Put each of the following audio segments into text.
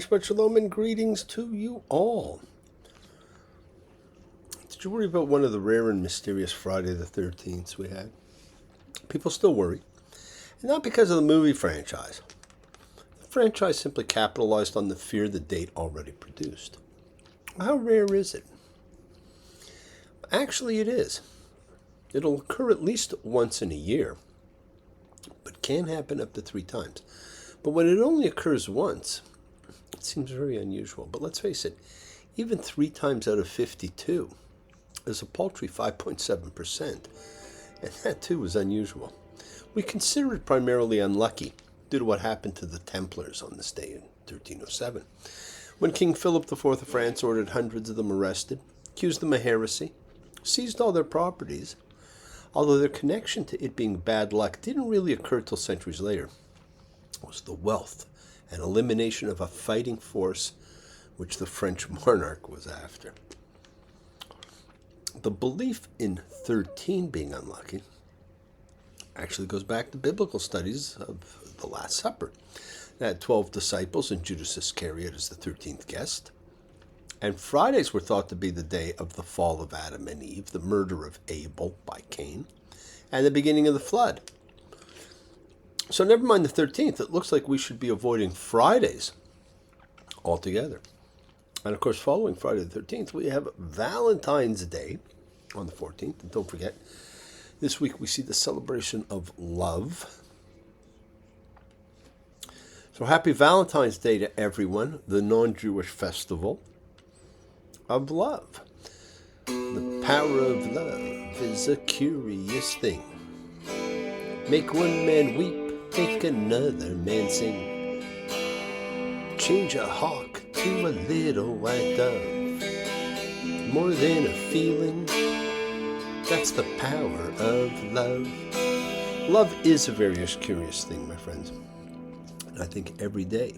Shabbat Shalom and greetings to you all. Did you worry about one of the rare and mysterious Friday the 13th we had? People still worry. And not because of the movie franchise. The franchise simply capitalized on the fear the date already produced. How rare is it? Actually, it is. It'll occur at least once in a year, but can happen up to 3 times. But when it only occurs once, it seems very unusual. But let's face it, even 3 times out of 52 is a paltry 5.7%, and that too is unusual. We consider it primarily unlucky due to what happened to the Templars on this day in 1307, when King Philip IV of France ordered hundreds of them arrested, accused them of heresy, seized all their properties, although their connection to it being bad luck didn't really occur till centuries later. It was the wealth and elimination of a fighting force which the French monarch was after. The belief in 13 being unlucky actually goes back to biblical studies of the Last Supper. They had 12 disciples and Judas Iscariot as the 13th guest. And Fridays were thought to be the day of the fall of Adam and Eve, the murder of Abel by Cain, and the beginning of the flood. So never mind the 13th, it looks like we should be avoiding Fridays altogether. And of course, following Friday the 13th, we have Valentine's Day on the 14th. And don't forget, this week we see the celebration of love. So happy Valentine's Day to everyone, the non-Jewish festival of love. The power of love is a curious thing. Make one man weep, make another man sing. Change a hawk to a little white dove. More than a feeling, that's the power of love. Love is a very curious thing, my friends. And I think every day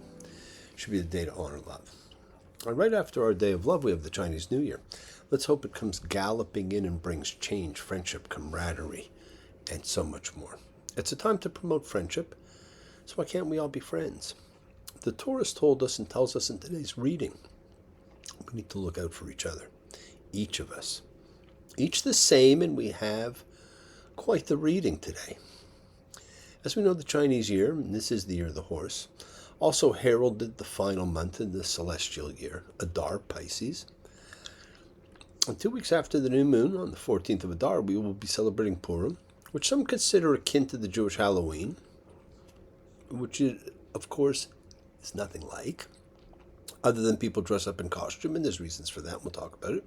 should be the day to honor love. And right after our day of love, we have the Chinese New Year. Let's hope it comes galloping in and brings change, friendship, camaraderie, and so much more. It's a time to promote friendship, so why can't we all be friends? The Torah told us and tells us in today's reading, we need to look out for each other, each of us. Each the same, and we have quite the reading today. As we know, the Chinese year, and this is the year of the horse, also heralded the final month in the celestial year, Adar Pisces. And 2 weeks after the new moon, on the 14th of Adar, we will be celebrating Purim, which some consider akin to the Jewish Halloween, which, of course, is nothing like, other than people dress up in costume, and there's reasons for that, we'll talk about it.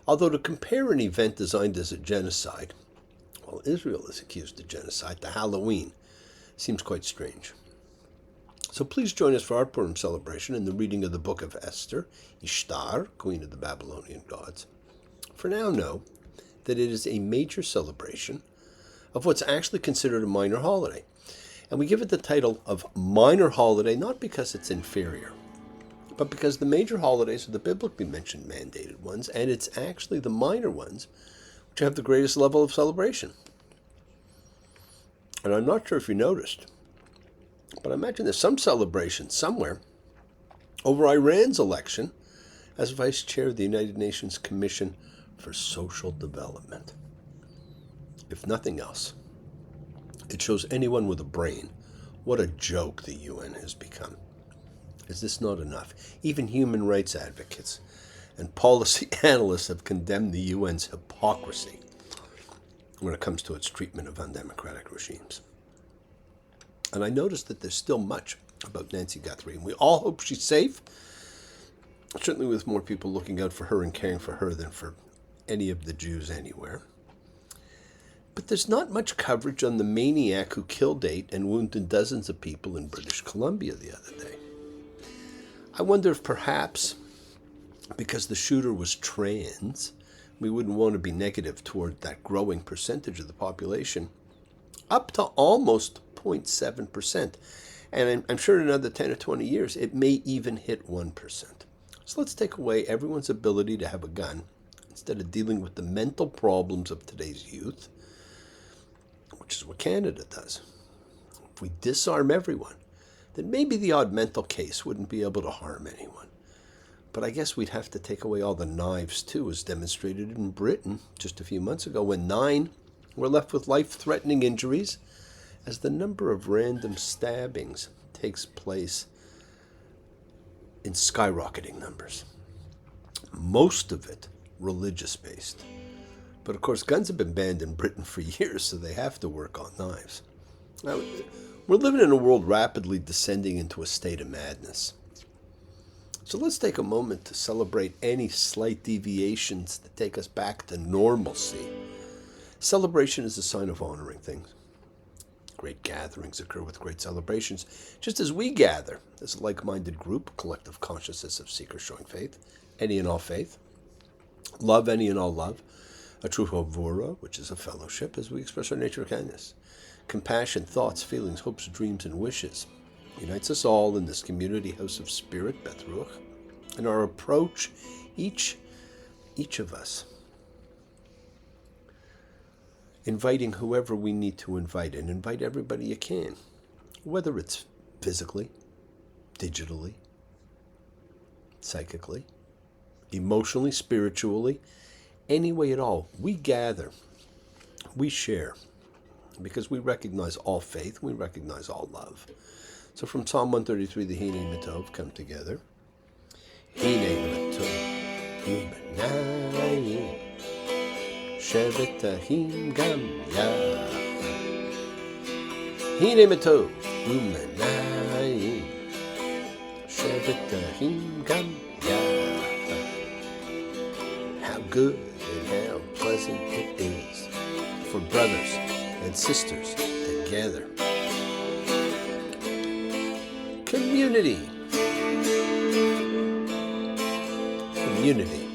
Although to compare an event designed as a genocide, while Israel is accused of genocide, to Halloween seems quite strange. So please join us for our Purim celebration in the reading of the book of Esther, Ishtar, queen of the Babylonian gods. For now, know that it is a major celebration of what's actually considered a minor holiday. And we give it the title of minor holiday not because it's inferior, but because the major holidays are the biblically mentioned mandated ones, and it's actually the minor ones which have the greatest level of celebration. And I'm not sure if you noticed, but I imagine there's some celebration somewhere over Iran's election as vice chair of the United Nations Commission for Social Development. If nothing else, it shows anyone with a brain what a joke the UN has become. Is this not enough? Even human rights advocates and policy analysts have condemned the UN's hypocrisy when it comes to its treatment of undemocratic regimes. And I noticed that there's still much about Nancy Guthrie, and we all hope she's safe, certainly with more people looking out for her and caring for her than for any of the Jews anywhere. But there's not much coverage on the maniac who killed 8 and wounded dozens of people in British Columbia the other day. I wonder if perhaps, because the shooter was trans, we wouldn't want to be negative toward that growing percentage of the population, up to almost 0.7%. And I'm sure in another 10 or 20 years, it may even hit 1%. So let's take away everyone's ability to have a gun instead of dealing with the mental problems of today's youth, which is what Canada does. If we disarm everyone, then maybe the odd mental case wouldn't be able to harm anyone. But I guess we'd have to take away all the knives, too, as demonstrated in Britain just a few months ago, when 9 were left with life-threatening injuries, as the number of random stabbings takes place in skyrocketing numbers. Most of it religious-based. But of course, guns have been banned in Britain for years, so they have to work on knives. Now, we're living in a world rapidly descending into a state of madness. So let's take a moment to celebrate any slight deviations that take us back to normalcy. Celebration is a sign of honoring things. Great gatherings occur with great celebrations, just as we gather as a like-minded group, a collective consciousness of seekers showing faith, any and all faith, love, any and all love, a true havura, which is a fellowship, as we express our nature of kindness, compassion, thoughts, feelings, hopes, dreams, and wishes, unites us all in this community house of spirit, Beth Ruach, and our approach, each of us, inviting whoever we need to invite, and invite everybody you can, whether it's physically, digitally, psychically, emotionally, spiritually, any way at all. We gather, we share, because we recognize all faith, we recognize all love. So from Psalm 133, the Hine Matov, come together. Hine Matov, Umanayim, Shevet Ahim Gam Yachad. Hine Matov, Umanayim, Shevet Ahim Gam Yachad. How good and how pleasant it is for brothers and sisters together. Community. Community.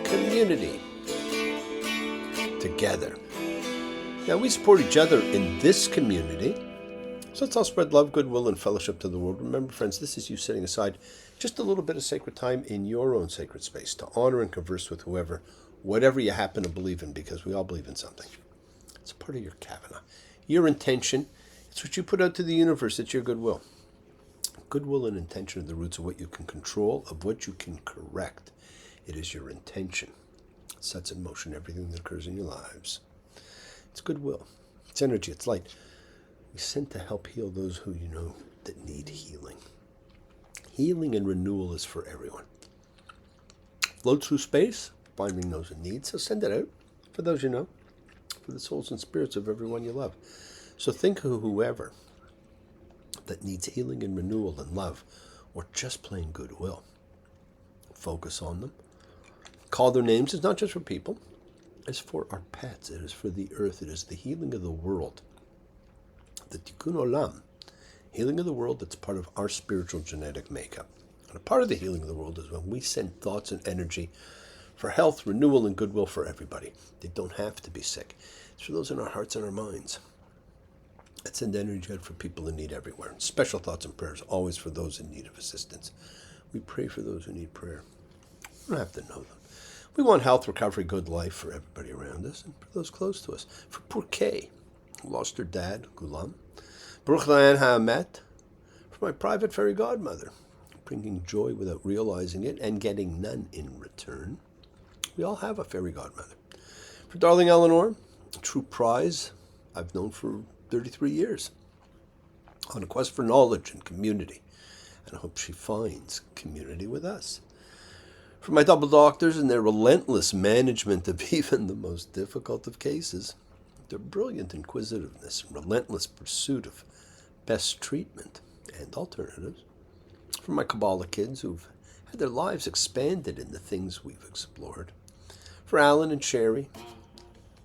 Community. Together. Now, we support each other in this community, so let's all spread love, goodwill, and fellowship to the world. Remember, friends, this is you setting aside just a little bit of sacred time in your own sacred space to honor and converse with whoever, whatever you happen to believe in, because we all believe in something. It's part of your kavana. Your intention, it's what you put out to the universe. It's your goodwill. Goodwill and intention are the roots of what you can control, of what you can correct. It is your intention. It sets in motion everything that occurs in your lives. It's goodwill. It's energy. It's light. We sent to help heal those who you know that need healing. Healing and renewal is for everyone. Float through space, finding those in need. So send it out for those you know, for the souls and spirits of everyone you love. So think of whoever that needs healing and renewal and love, or just plain goodwill. Focus on them. Call their names. It's not just for people. It's for our pets. It is for the earth. It is the healing of the world. The tikkun olam. Healing of the world that's part of our spiritual genetic makeup. And a part of the healing of the world is when we send thoughts and energy for health, renewal, and goodwill for everybody. They don't have to be sick. It's for those in our hearts and our minds. Let's send energy out for people in need everywhere. Special thoughts and prayers always for those in need of assistance. We pray for those who need prayer. We don't have to know them. We want health, recovery, good life for everybody around us and for those close to us. For poor Kay, who lost her dad, Gulam. Baruch Layan Ha'amet, for my private fairy godmother, bringing joy without realizing it and getting none in return. We all have a fairy godmother. For darling Eleanor, a true prize I've known for 33 years, on a quest for knowledge and community, and I hope she finds community with us. For my double doctors and their relentless management of even the most difficult of cases, their brilliant inquisitiveness and relentless pursuit of best treatment and alternatives. For my Kabbalah kids who've had their lives expanded in the things we've explored. For Alan and Sherry,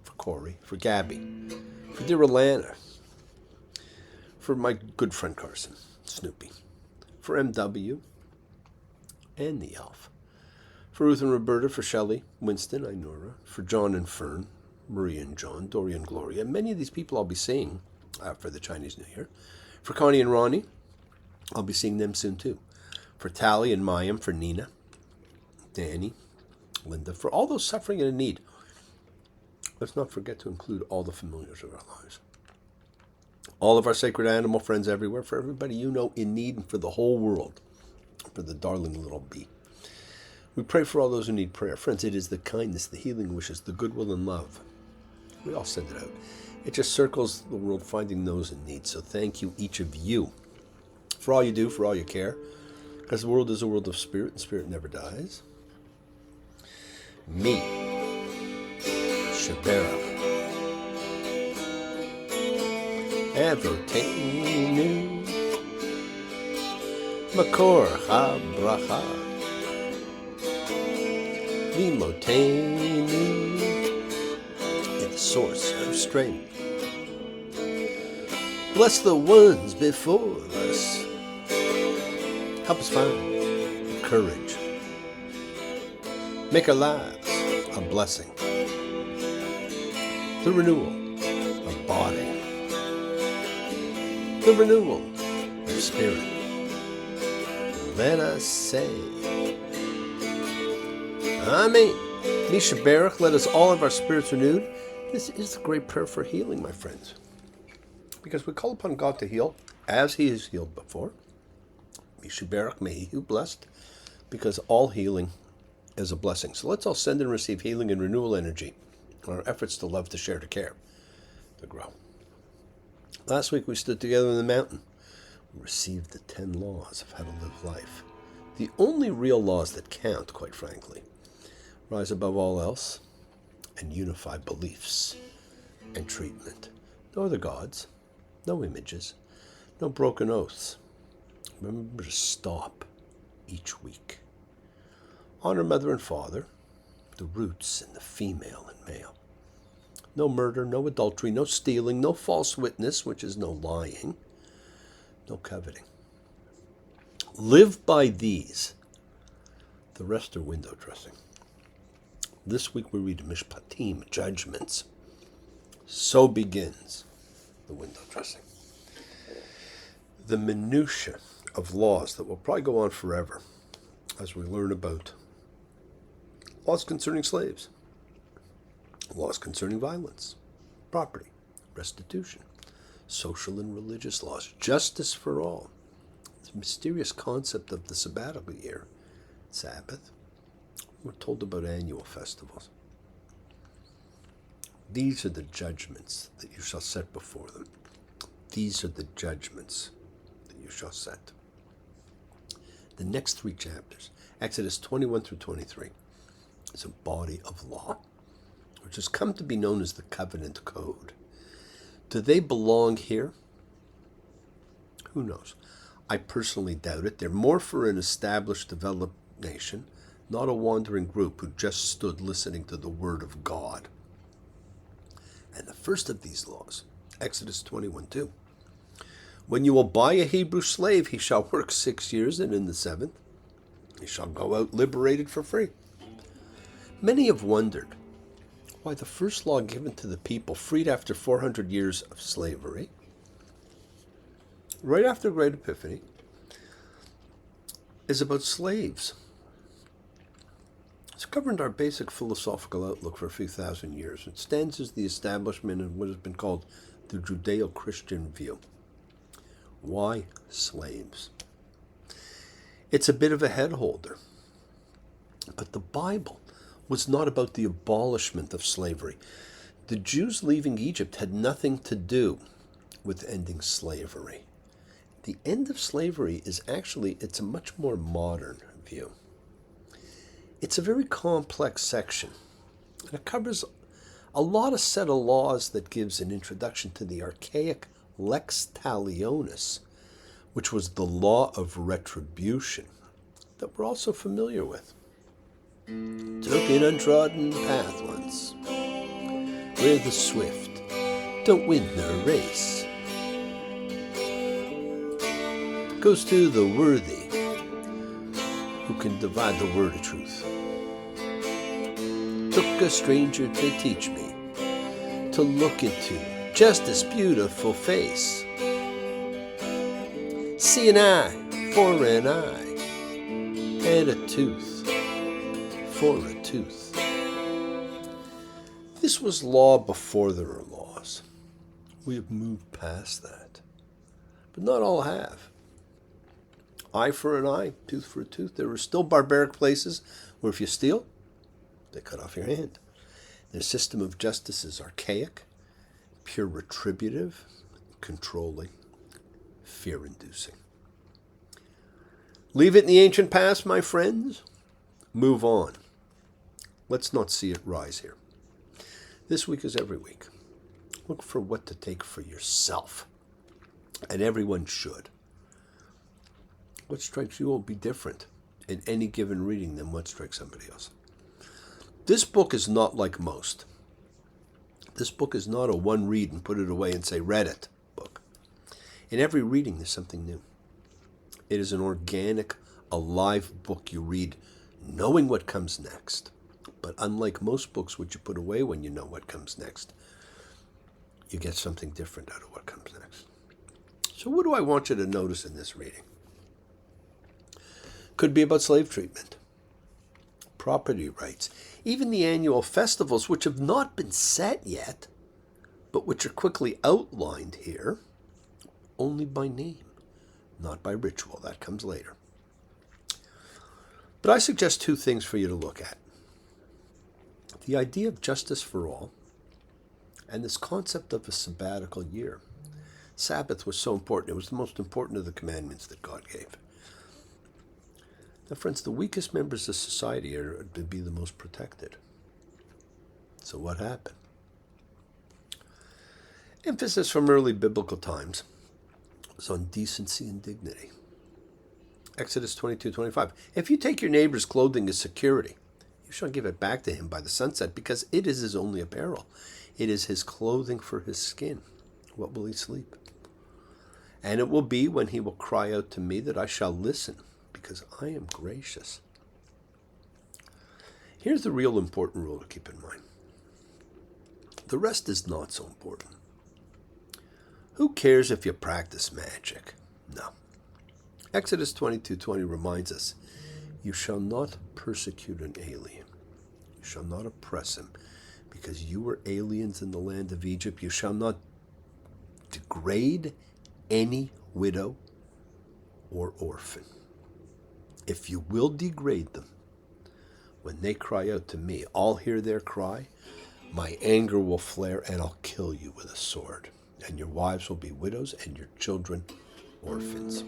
for Corey, for Gabby, for dear Alana, for my good friend Carson, Snoopy, for MW and the elf, for Ruth and Roberta, for Shelley, Winston, Inora, for John and Fern, Maria and John, Dory and Gloria. Many of these people I'll be seeing for the Chinese New Year. For Connie and Ronnie, I'll be seeing them soon too. For Tally and Mayim, for Nina, Danny, Linda, for all those suffering and in need. Let's not forget to include all the familiars of our lives. all of our sacred animal friends everywhere, for everybody you know in need, and for the whole world, for the darling little bee. We pray for all those who need prayer. Friends, it is the kindness, the healing wishes, the goodwill and love. We all send it out. It just circles the world finding those in need. So thank you, each of you, for all you do, for all you care, because the world is a world of spirit, and spirit never dies. Me, Shabara, Avotenu, Makor HaBracha, Vimotenu, the source of strength. Bless the ones before us. Help us find courage. Make our lives a blessing. The renewal of body. The renewal of spirit. Let us say, Amen. Misha Baruch, let us all have our spirits renewed. This is the great prayer for healing, my friends. Because we call upon God to heal as He has healed before. Misha Baruch, may He who blessed, because all healing is a blessing. So let's all send and receive healing and renewal energy on our efforts to love, to share, to care, to grow. Last week we stood together in the mountain. We received the 10 laws of how to live life. The only real laws that count, quite frankly. Rise above all else and unify beliefs and treatment. No other gods, no images, no broken oaths. Remember to stop each week. Honor mother and father, the roots in the female and male. No murder, no adultery, no stealing, no false witness, which is no lying, no coveting. Live by these. The rest are window dressing. This week we read mishpatim, judgments. So begins the window dressing. The minutiae of laws that will probably go on forever as we learn about laws concerning slaves, laws concerning violence, property, restitution, social and religious laws, justice for all, the mysterious concept of the sabbatical year, Sabbath. We're told about annual festivals. These are the judgments that you shall set before them. These are the judgments that you shall set. The next 3 chapters, Exodus 21 through 23, is a body of law, which has come to be known as the Covenant Code. Do they belong here? Who knows? I personally doubt it. They're more for an established, developed nation, not a wandering group who just stood listening to the word of God. And the first of these laws, Exodus 21:2. When you will buy a Hebrew slave, he shall work 6 years, and in the 7th he shall go out liberated for free. Many have wondered why the first law given to the people, freed after 400 years of slavery, right after the Great Epiphany, is about slaves. It's governed our basic philosophical outlook for a few thousand years. It stands as the establishment of what has been called the Judeo-Christian view. Why slaves? It's a bit of a head holder. But the Bible was not about the abolishment of slavery. The Jews leaving Egypt had nothing to do with ending slavery. The end of slavery is actually, it's a much more modern view. It's a very complex section, and it covers a lot of set of laws that gives an introduction to the archaic lex talionis, which was the law of retribution that we're also familiar with. Took an untrodden path once, where the swift don't win their race. Goes to the worthy, who can divide the word of truth. Took a stranger to teach me to look into justice' beautiful face. See an eye for an eye, and a tooth for a tooth. This was law before there were laws. We have moved past that. but not all have. Eye for an eye, tooth for a tooth. There are still barbaric places where if you steal, they cut off your hand. Their system of justice is archaic, pure retributive, controlling, fear-inducing. Leave it in the ancient past, my friends. Move on. Let's not see it rise here. This week is every week. Look for what to take for yourself. And everyone should. What strikes you will be different in any given reading than what strikes somebody else. This book is not like most. This book is not a one read and put it away and say, read it book. In every reading, there's something new. It is an organic, alive book you read knowing what comes next. But unlike most books which you put away when you know what comes next, you get something different out of what comes next. So what do I want you to notice in this reading? Could be about slave treatment, property rights, even the annual festivals which have not been set yet, but which are quickly outlined here, only by name, not by ritual. That comes later. But I suggest two things for you to look at. The idea of justice for all, and this concept of a sabbatical year. Sabbath was so important. It was the most important of the commandments that God gave. Now, friends, the weakest members of society are to be the most protected. So what happened? Emphasis from early biblical times was on decency and dignity. Exodus 22:25. If you take your neighbor's clothing as security, you shall give it back to him by the sunset, because it is his only apparel. It is his clothing for his skin. What will he sleep? And it will be when he will cry out to me that I shall listen, because I am gracious. Here's the real important rule to keep in mind. The rest is not so important. Who cares if you practice magic? No. Exodus 22:20 reminds us, you shall not persecute an alien. You shall not oppress him, because you were aliens in the land of Egypt. You shall not degrade any widow or orphan. If you will degrade them, when they cry out to me, I'll hear their cry, my anger will flare, and I'll kill you with a sword. And your wives will be widows, and your children orphans.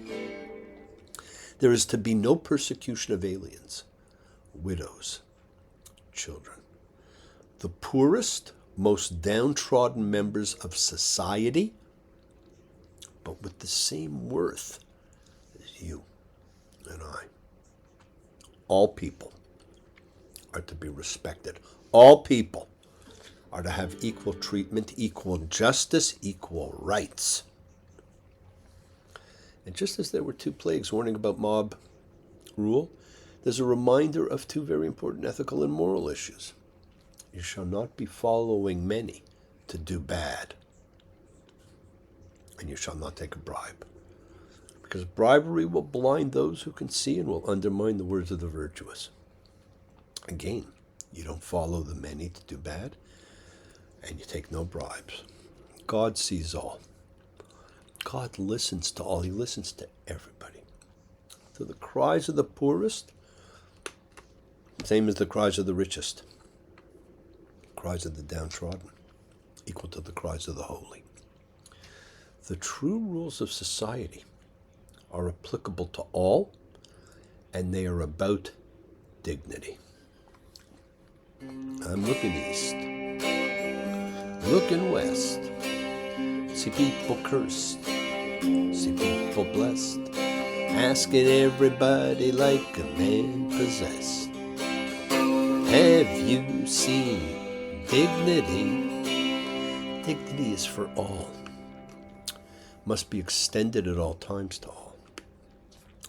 There is to be no persecution of aliens, widows, children. The poorest, most downtrodden members of society, but with the same worth as you and I. All people are to be respected. All people are to have equal treatment, equal justice, equal rights. And just as there were two plagues warning about mob rule, there's a reminder of two very important ethical and moral issues. You shall not be following many to do bad. And you shall not take a bribe. Because bribery will blind those who can see and will undermine the words of the virtuous. Again, you don't follow the many to do bad, and you take no bribes. God sees all. God listens to all. He listens to everybody. To the cries of the poorest, same as the cries of the richest. Cries of the downtrodden, equal to the cries of the holy. The true rules of society are applicable to all, and they are about dignity. I'm looking east, looking west, see people cursed, see people blessed, asking everybody like a man possessed. Have you seen dignity? Dignity is for all, must be extended at all times to all,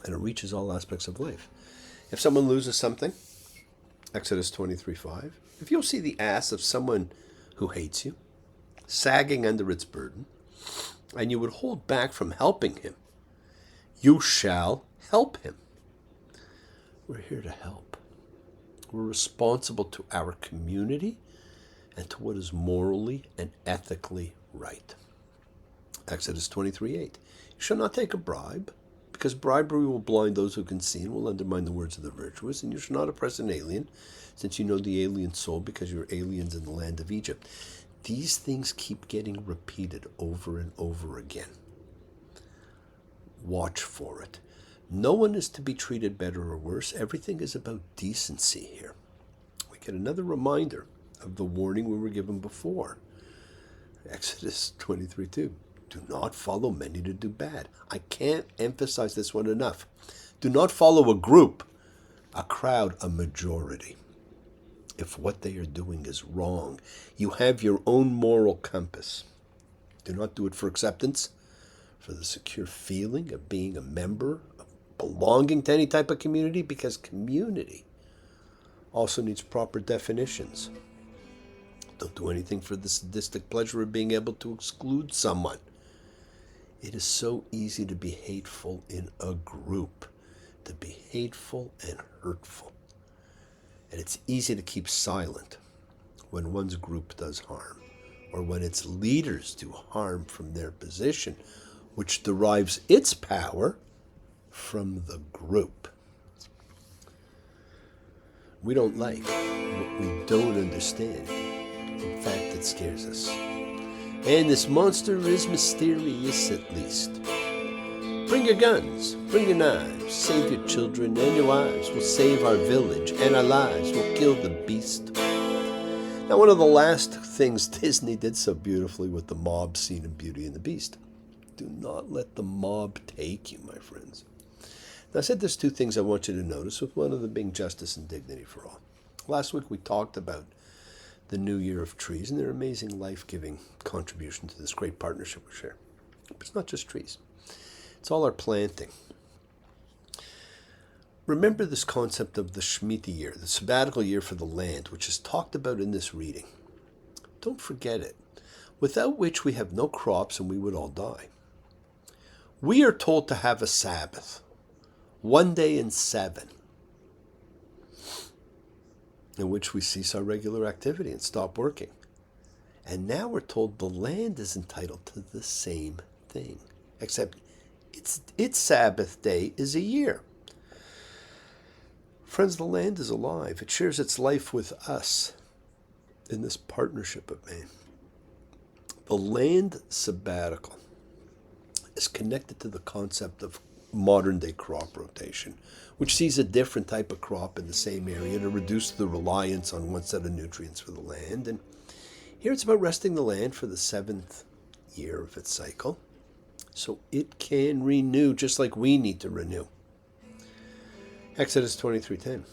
and it reaches all aspects of life. If someone loses something, Exodus 23:5, if you'll see the ass of someone who hates you, sagging under its burden, and you would hold back from helping him, you shall help him. We're here to help. We're responsible to our community and to what is morally and ethically right. Exodus 23:8. You shall not take a bribe, because bribery will blind those who can see and will undermine the words of the virtuous. And you shall not oppress an alien, since you know the alien soul, because you're aliens in the land of Egypt. These things keep getting repeated over and over again. Watch for it. No one is to be treated better or worse. Everything is about decency here. We get another reminder of the warning we were given before. Exodus 23:2. Do not follow many to do bad. I can't emphasize this one enough. Do not follow a group, a crowd, a majority. If what they are doing is wrong, you have your own moral compass. Do not do it for acceptance, for the secure feeling of being a member, of belonging to any type of community, because community also needs proper definitions. Don't do anything for the sadistic pleasure of being able to exclude someone. It is so easy to be hateful in a group, to be hateful and hurtful. And it's easy to keep silent when one's group does harm, or when its leaders do harm from their position, which derives its power from the group. We don't like what we don't understand. In fact, it scares us. And this monster is mysterious at least. Bring your guns, bring your knives, save your children and your wives. We'll save our village and our lives. We'll kill the beast. Now, one of the last things Disney did so beautifully with the mob scene in Beauty and the Beast. Do not let the mob take you, my friends. Now, I said there's two things I want you to notice, with one of them being justice and dignity for all. Last week we talked about the New Year of trees and their amazing life-giving contribution to this great partnership we share. But it's not just trees. It's all our planting. Remember this concept of the Shemitah year, the sabbatical year for the land, which is talked about in this reading. Don't forget it, without which we have no crops and we would all die. We are told to have a Sabbath, one day in 7, in which we cease our regular activity and stop working. And now we're told the land is entitled to the same thing, except its Sabbath day is a year. Friends, the land is alive. It shares its life with us in this partnership of man. The land sabbatical is connected to the concept of modern-day crop rotation, which sees a different type of crop in the same area to reduce the reliance on one set of nutrients for the land. And here it's about resting the land for the 7th year of its cycle, so it can renew just like we need to renew. Exodus 23:10.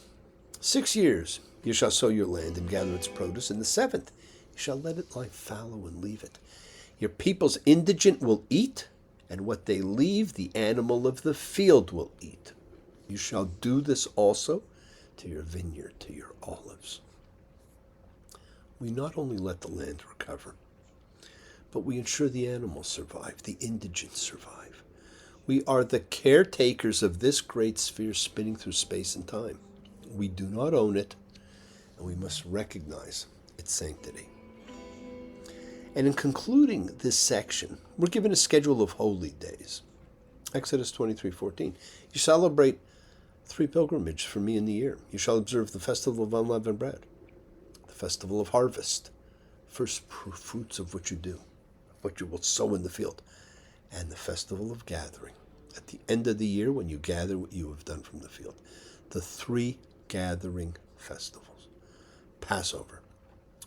6 years you shall sow your land and gather its produce. In the 7th you shall let it lie fallow and leave it. Your people's indigent will eat, and what they leave the animal of the field will eat. You shall do this also to your vineyard, to your olives. We not only let the land recover, but we ensure the animals survive, the indigents survive. We are the caretakers of this great sphere spinning through space and time. We do not own it, and we must recognize its sanctity. And in concluding this section, we're given a schedule of holy days. Exodus 23:14. You celebrate 3 pilgrimages for me in the year. You shall observe the festival of unleavened bread, the festival of harvest, first fruits of what you do, what you will sow in the field, and the festival of gathering. At the end of the year, when you gather what you have done from the field. The 3 gathering festivals: Passover,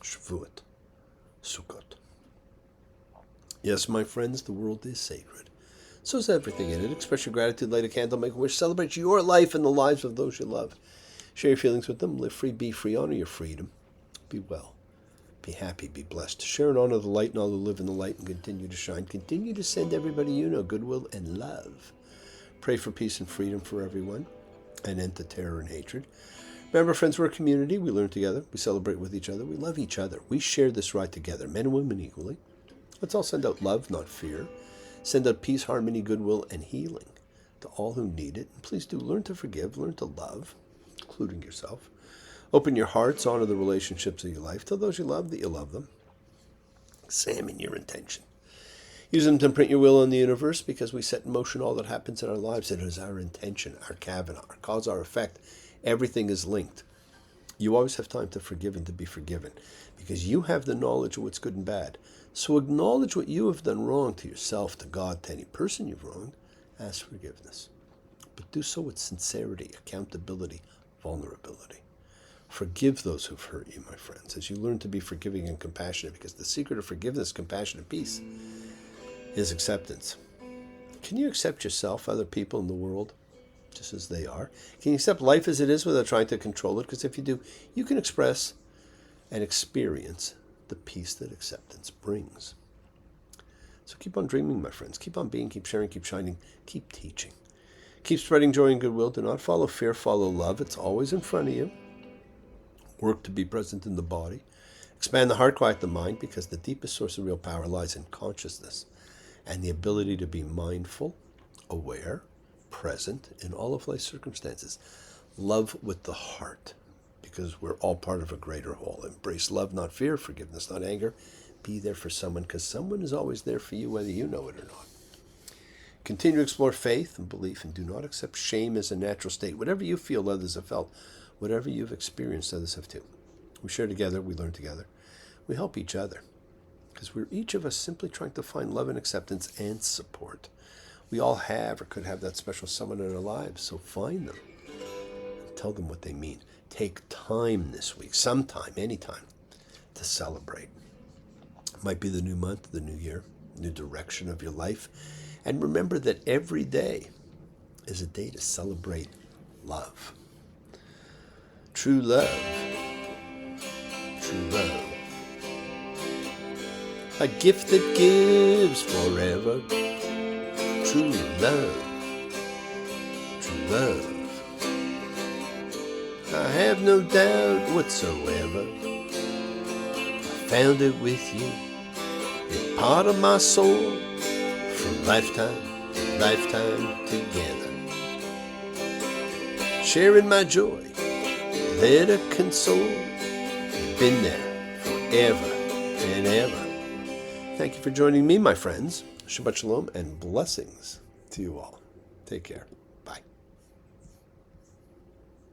Shavuot, Sukkot. Yes, my friends, the world is sacred. So is everything in it. Express your gratitude, light a candle, make a wish, celebrate your life and the lives of those you love. Share your feelings with them, live free, be free, honor your freedom. Be well, be happy, be blessed. Share and honor the light and all who live in the light and continue to shine. Continue to send everybody you know goodwill and love. Pray for peace and freedom for everyone, and end to terror and hatred. Remember, friends, we're a community. We learn together. We celebrate with each other. We love each other. We share this ride together, men and women equally. Let's all send out love, not fear. Send out peace, harmony, goodwill, and healing to all who need it. And please do learn to forgive, learn to love, including yourself. Open your hearts, honor the relationships of your life. Tell those you love that you love them. Examine your intention. Use them to imprint your will on the universe because we set in motion all that happens in our lives. It is our intention, our kavana, our cause, our effect. Everything is linked. You always have time to forgive and to be forgiven because you have the knowledge of what's good and bad. So acknowledge what you have done wrong to yourself, to God, to any person you've wronged. Ask forgiveness. But do so with sincerity, accountability, vulnerability. Forgive those who've hurt you, my friends, as you learn to be forgiving and compassionate, because the secret of forgiveness, compassion, and peace is acceptance. Can you accept yourself, other people in the world, just as they are? Can you accept life as it is without trying to control it? Because if you do, you can express and experience the peace that acceptance brings. So keep on dreaming, my friends. Keep on being, keep sharing, keep shining, keep teaching. Keep spreading joy and goodwill. Do not follow fear, follow love. It's always in front of you. Work to be present in the body. Expand the heart, quiet the mind, because the deepest source of real power lies in consciousness and the ability to be mindful, aware, present in all of life's circumstances. Love with the heart, because we're all part of a greater whole. Embrace love, not fear, forgiveness, not anger. Be there for someone, because someone is always there for you, whether you know it or not. Continue to explore faith and belief, and do not accept shame as a natural state. Whatever you feel, others have felt. Whatever you've experienced, others have too. We share together, we learn together. We help each other, because we're each of us simply trying to find love and acceptance and support. We all have or could have that special someone in our lives, so find them and tell them what they mean. Take time this week, sometime, anytime, to celebrate. It might be the new month, the new year, new direction of your life. And remember that every day is a day to celebrate love. True love. True love. A gift that gives forever. True love. True love. I have no doubt whatsoever. I found it with you. It's part of my soul. From lifetime to lifetime together. Sharing my joy. Let it console. You've been there forever and ever. Thank you for joining me, my friends. Shabbat shalom and blessings to you all. Take care.